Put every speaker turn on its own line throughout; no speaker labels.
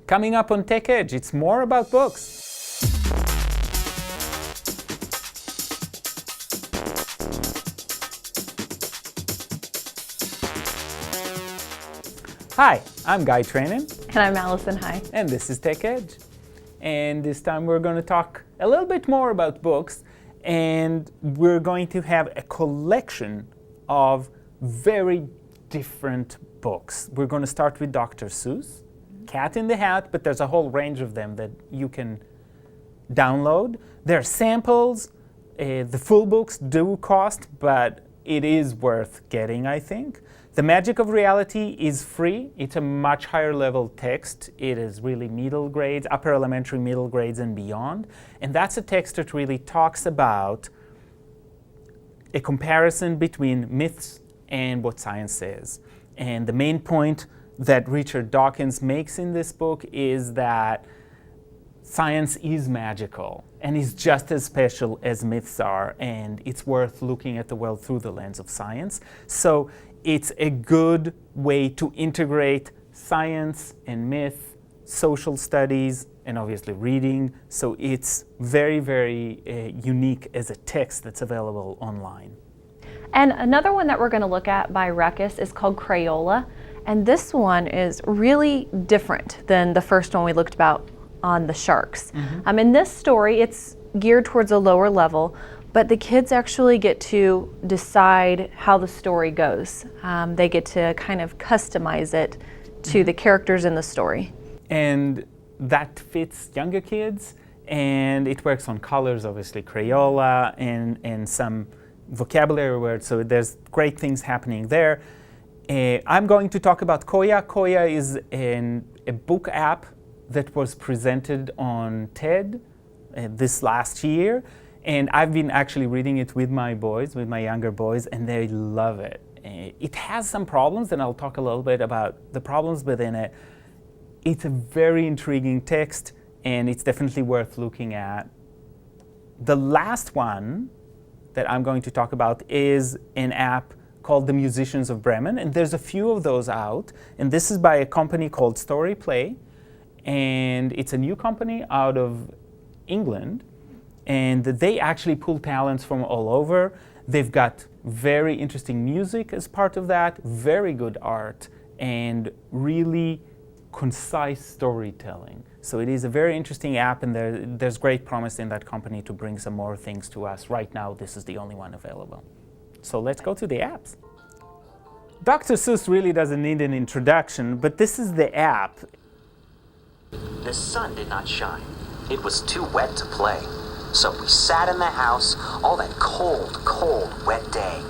Coming up on Tech Edge, it's more about books. Hi, I'm Guy Trainin.
And I'm Allison. Hi.
And this is Tech Edge. And this time we're going to talk a little bit more about books, and we're going to have a collection of very different books. We're going to start with Dr. Seuss, Cat in the Hat, but there's a whole range of them that you can download. There are samples. The full books do cost, but it is worth getting, I think. The Magic of Reality is free. It's a much higher level text. It is really middle grades, upper elementary, middle grades, and beyond. And that's a text that really talks about a comparison between myths and what science says. And the main point that Richard Dawkins makes in this book is that science is magical and is just as special as myths are, and it's worth looking at the world through the lens of science. So it's a good way to integrate science and myth, social studies, and obviously reading. So it's very, very unique as a text that's available online.
And another one that we're going to look at by Ruckus is called Crayola. And this one is really different than the first one we looked about on the sharks. In this story, it's geared towards a lower level, but the kids actually get to decide how the story goes. They get to kind of customize it to the characters in the story.
And that fits younger kids, and it works on colors, obviously, Crayola, and some vocabulary words, so there's great things happening there. I'm going to talk about Coya. Coya is a book app that was presented on TED this last year. And I've been actually reading it with my boys, with my younger boys, and they love it. It has some problems, and I'll talk a little bit about the problems within it. It's a very intriguing text, and it's definitely worth looking at. The last one that I'm going to talk about is an app called The Musicians of Bremen, and there's a few of those out. And this is by a company called Storyplay, and it's a new company out of England. And they actually pull talents from all over. They've got very interesting music as part of that, very good art, and really concise storytelling. So it is a very interesting app, and there's great promise in that company to bring some more things to us. Right now, this is the only one available. So let's go to the apps. Dr. Seuss really doesn't need an introduction, but this is the app.
The sun did not shine. It was too wet to play. So we sat in the house all that cold, cold, wet day.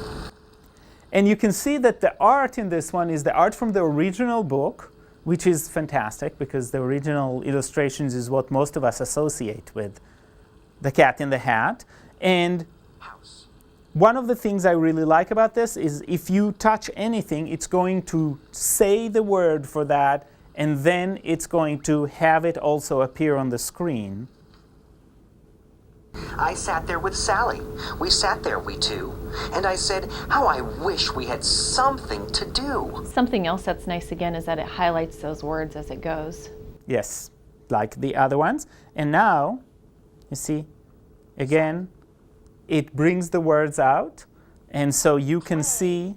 And you can see that the art in this one is the art from the original book, which is fantastic because the original illustrations is what most of us associate with the Cat in the Hat. And one of the things I really like about this is if you touch anything, it's going to say the word for that, and then it's going to have it also appear on the screen.
I sat there with Sally. We sat there, we two. And I said, how I wish we had something to do.
Something else that's nice again is that it highlights those words as it goes.
Yes, like the other ones. And now, you see, again, it brings the words out. And so you can see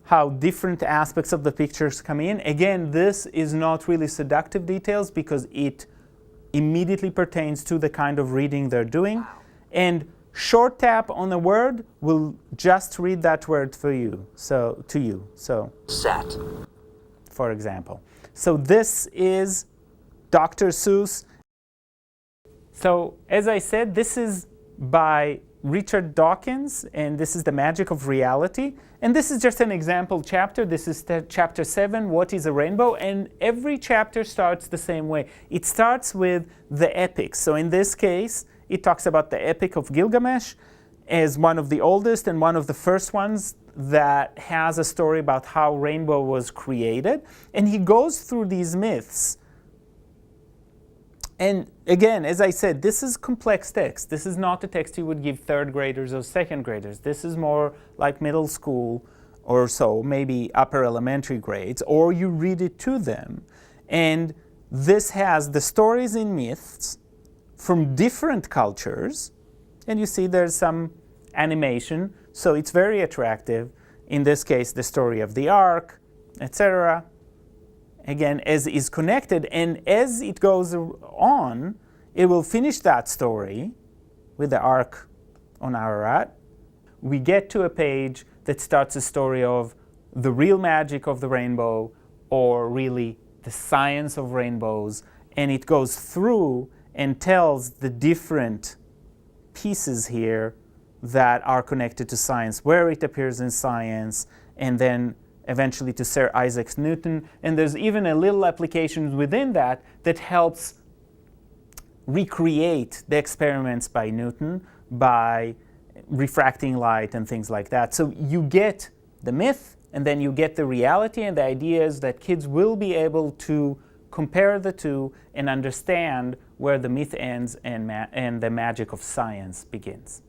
how different aspects of the pictures come in. Again, this is not really seductive details because it immediately pertains to the kind of reading they're doing. And short tap on a word will just read that word for you, so to you. So
set,
for example. So this is Dr. Seuss. So as I said, this is by Richard Dawkins, and this is The Magic of Reality. And this is just an example chapter. This is chapter 7, What is a Rainbow? And every chapter starts the same way. It starts with the epics. So in this case, it talks about the Epic of Gilgamesh as one of the oldest and one of the first ones that has a story about how rainbow was created. And he goes through these myths. And again, as I said, this is complex text. This is not a text you would give third graders or second graders. This is more like middle school or so, maybe upper elementary grades, or you read it to them. And this has the stories and myths from different cultures, and you see there's some animation, so it's very attractive. In this case, the story of the Ark, etc. Again, as is connected, and as it goes on, it will finish that story with the Ark on Ararat. We get to a page that starts a story of the real magic of the rainbow, or really the science of rainbows, and it goes through and tells the different pieces here that are connected to science, where it appears in science, and then eventually to Sir Isaac Newton. And there's even a little application within that that helps recreate the experiments by Newton by refracting light and things like that. So you get the myth, and then you get the reality, and the idea is that kids will be able to compare the two and understand where the myth ends and the magic of science begins.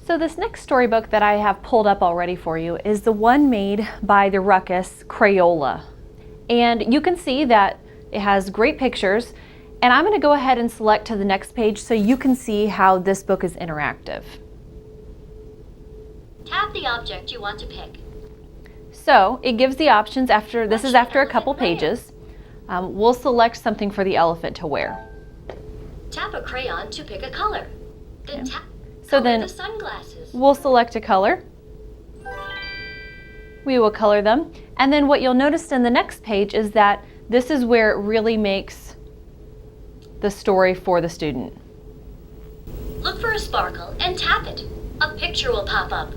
So this next storybook that I have pulled up already for you is the one made by the Ruckus, Crayola. And you can see that it has great pictures, and I'm going to go ahead and select to the next page so you can see how this book is interactive.
Tap the object you want to pick.
So it gives the options after, this is after a couple pages. We'll select something for the elephant to wear.
Tap a crayon to pick a color. Then tap
So then
the sunglasses.
we'll select a color. We will color them. And then what you'll notice in the next page is that this is where it really makes the story for the student.
Look for a sparkle and tap it. A picture will pop up.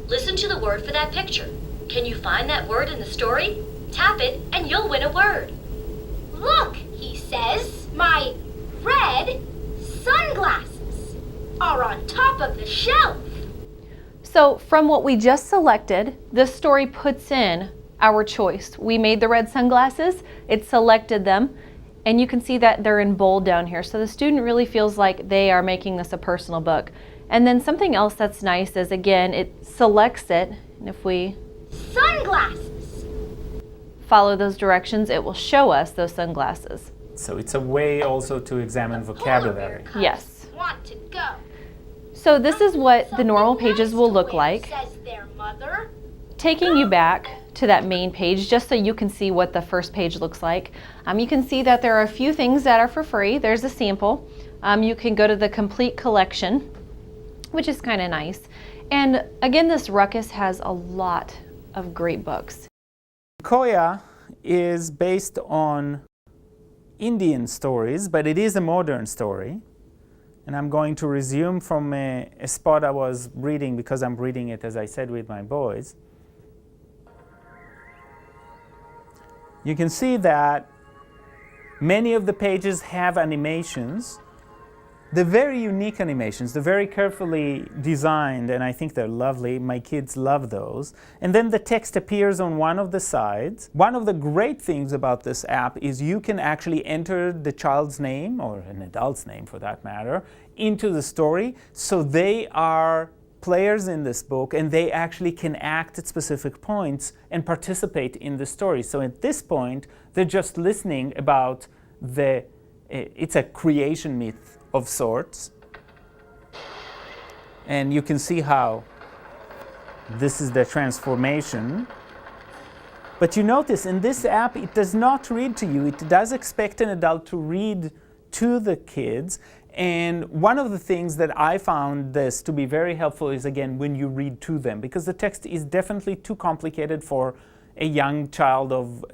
Listen to the word for that picture. Can you find that word in the story? Tap it and you'll win a word.
Look, he says, my red sunglasses are on top of the shelf.
So from what we just selected, this story puts in our choice. We made the red sunglasses, it selected them, and you can see that they're in bold down here. So the student really feels like they are making this a personal book. And then something else that's nice is, again, it selects it, and if we
Sunglasses.
follow those directions, it will show us those sunglasses.
So it's a way also to examine vocabulary.
Yes.
Want to go.
So this is what the normal pages will look like.
Says their mother.
Taking you back to that main page just so you can see what the first page looks like. You can see that there are a few things that are for free. There's a sample. You can go to the complete collection, which is kind of nice. And again, this Ruckus has a lot of great books.
Coya is based on Indian stories, but it is a modern story. And I'm going to resume from a spot I was reading because I'm reading it, as I said, with my boys. You can see that many of the pages have animations. They're very unique animations. They're very carefully designed, and I think they're lovely. My kids love those. And then the text appears on one of the sides. One of the great things about this app is you can actually enter the child's name, or an adult's name for that matter, into the story. So they are players in this book, and they actually can act at specific points and participate in the story. So at this point, they're just listening about it's a creation myth of sorts. And you can see how this is the transformation. But you notice in this app, it does not read to you. It does expect an adult to read to the kids. And one of the things that I found this to be very helpful is, again, when you read to them, because the text is definitely too complicated for a young child of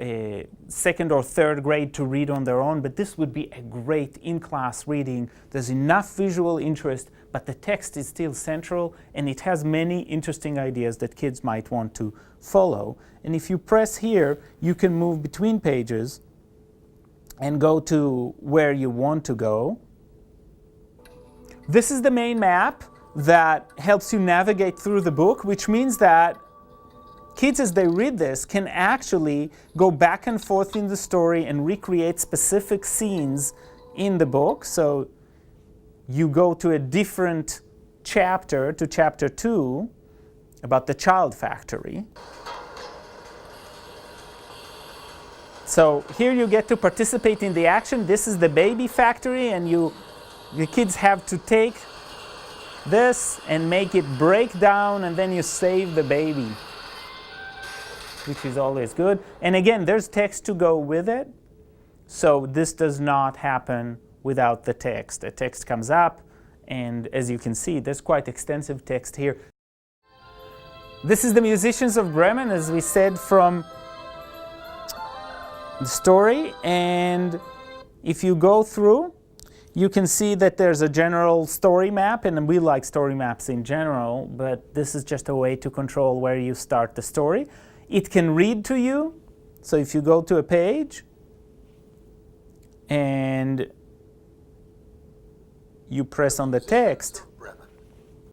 second or third grade to read on their own, but this would be a great in-class reading. There's enough visual interest, but the text is still central, and it has many interesting ideas that kids might want to follow. And if you press here, you can move between pages and go to where you want to go. This is the main map that helps you navigate through the book, which means that kids, as they read this, can actually go back and forth in the story and recreate specific scenes in the book. So you go to a different chapter, to chapter 2, about the child factory. So here you get to participate in the action. This is the baby factory, and the kids have to take this and make it break down, and then you save the baby, which is always good. And again, there's text to go with it. So this does not happen without the text. The text comes up, and as you can see, there's quite extensive text here. This is the Musicians of Bremen, as we said, from the story. And if you go through, you can see that there's a general story map, and we like story maps in general, but this is just a way to control where you start the story. It can read to you. So if you go to a page and you press on the text.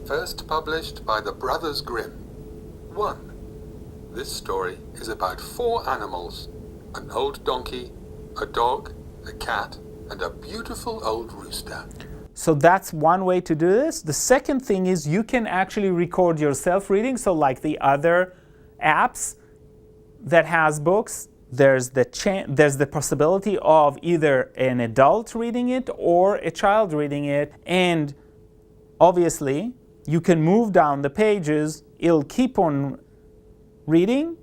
First published by the Brothers Grimm. 1. This story is about 4 animals: an old donkey, a dog, a cat, and a beautiful old rooster.
So that's one way to do this. The second thing is you can actually record yourself reading. So like the other apps that has books, there's the possibility of either an adult reading it or a child reading it. And obviously, you can move down the pages. It'll keep on reading.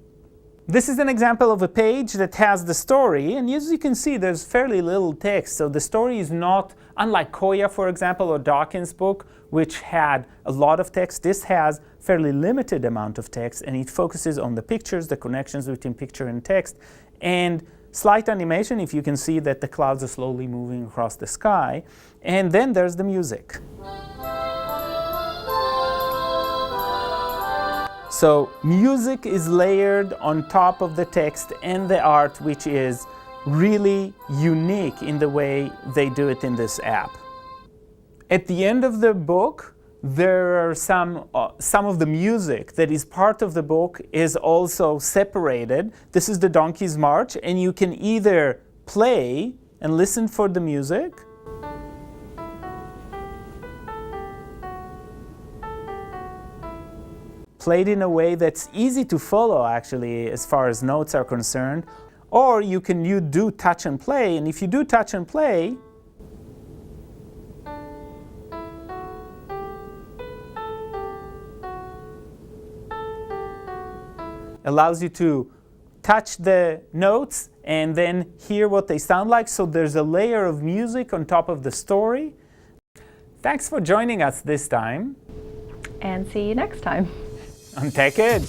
This is an example of a page that has the story, and as you can see, there's fairly little text. So the story is not, unlike Coya, for example, or Dawkins' book, which had a lot of text. This has fairly limited amount of text, and it focuses on the pictures, the connections between picture and text, and slight animation, if you can see that the clouds are slowly moving across the sky. And then there's the music. So music is layered on top of the text and the art, which is really unique in the way they do it in this app. At the end of the book, there are some of the music that is part of the book is also separated. This is the Donkey's March, and you can either play and listen for the music, played in a way that's easy to follow, actually, as far as notes are concerned. Or you can do touch and play, and if you do touch and play, allows you to touch the notes and then hear what they sound like. So there's a layer of music on top of the story. Thanks for joining us this time.
And see you next time.
On Tech Edge.